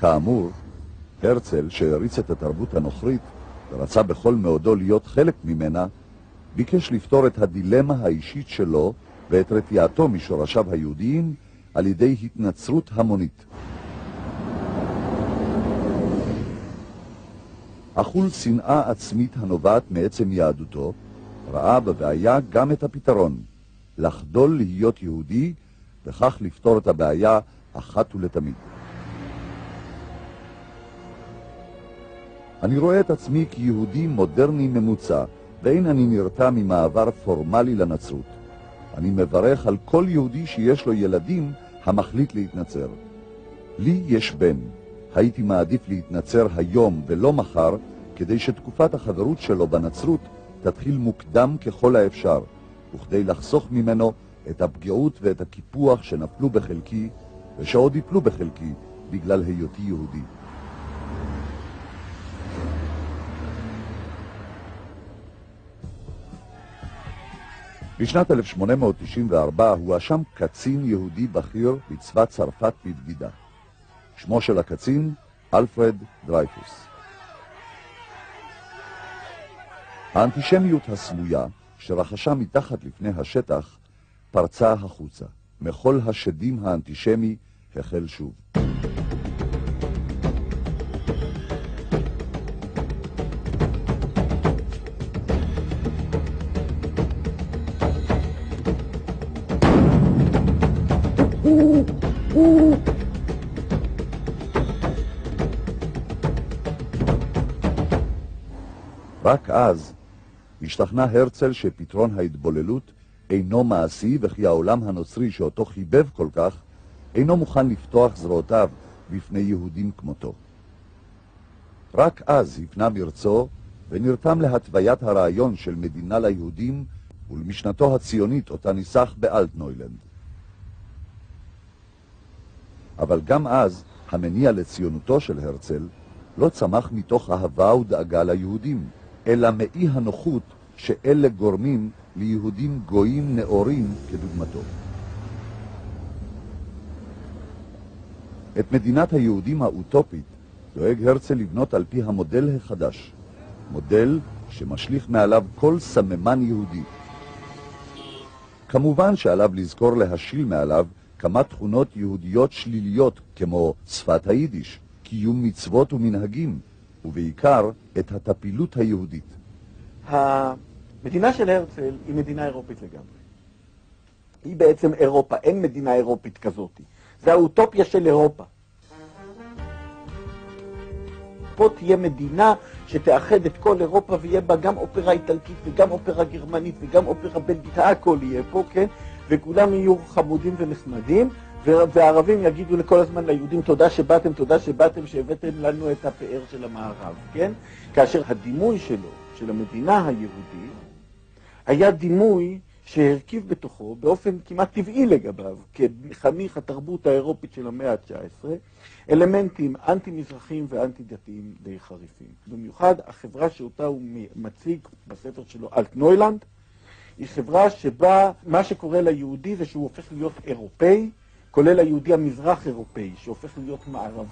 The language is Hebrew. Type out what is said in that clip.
כאמור, הרצל, שהריץ את התרבות הנוכרית ורצה בכל מאודו להיות חלק ממנה, ביקש לפתור את הדילמה האישית שלו ואת רתיעתו משורשיו היהודיים על ידי התנצרות המונית. אכול שנאה עצמית הנובעת מעצם יהדותו, ראה בבעיה גם את הפתרון, לחדול להיות יהודי וכך לפתור את הבעיה אחת ולתמיד. אני רואה את עצמי כיהודי מודרני ממוצע, ואין אני נרתע ממעבר פורמלי לנצרות. אני מברך על כל יהודי שיש לו ילדים המחליט להתנצר. לי יש בן. הייתי מעדיף להתנצר היום ולא מחר, כדי שתקופת החברות שלו בנצרות תתחיל מוקדם ככל האפשר, וכדי לחסוך ממנו את הפגיעות ואת הקיפוח שנפלו בחלקי, ושעוד יפלו בחלקי בגלל היותי יהודי. בשנת 1894 הואשם קצין יהודי בכיר בצבא צרפת בבגידה. שמו של הקצין, אלפרד דרייפוס. האנטישמיות הסמויה, שרחשה מתחת לפני השטח, פרצה החוצה. מכל השדים האנטישמי החל שוב. רק אז השתכנע הרצל שפתרון ההתבוללות אינו מעשי, וכי העולם הנוצרי שאותו חיבב כל כך אינו מוכן לפתוח זרועותיו בפני יהודים כמותו. רק אז הפנה מרצו ונרתם להתוויית הרעיון של מדינה ליהודים ולמשנתו הציונית אותה ניסח באלטנוילנד. אבל גם אז המניע לציונותו של הרצל לא צמח מתוך אהבה ודאגה ליהודים, אלא מאי הנוחות שאלה גורמים ליהודים גויים נאורים כדוגמתו. את מדינת היהודים האוטופית דואג הרצל לבנות על פי המודל החדש, מודל שמשליך מעליו כל סממן יהודי. כמובן שעליו לזכור להשיל מעליו כמה תכונות יהודיות שליליות כמו שפת היידיש, קיום מצוות ומנהגים, ובעיקר את הטפילות היהודית. המדינה של הרצל היא מדינה אירופית לגמרי. היא בעצם אירופה, אין מדינה אירופית כזאת. זה האוטופיה של אירופה. פה תהיה מדינה שתאחד את כל אירופה ויהיה בה גם אופרה איטלקית וגם אופרה גרמנית וגם אופרה בלגית, הכל יהיה פה, כן? וכולם יהיו חמודים ונחמדים, והערבים יגידו לכל הזמן ליהודים תודה שבאתם, שהבאתם לנו את הפאר של המערב, כן? כאשר הדימוי שלו, של המדינה היהודית, היה דימוי שהרכיב בתוכו באופן כמעט טבעי לגביו, כחניך התרבות האירופית של המאה ה-19, אלמנטים אנטי-מזרחיים ואנטי-דתיים די חריפים. במיוחד החברה שאותה הוא מציג בספר שלו, אלטנוילנד, היא חברה שבה מה שקורה ליהודי זה שהוא הופך להיות אירופאי, כולל היהודי המזרח אירופאי, שהופך להיות מערבי.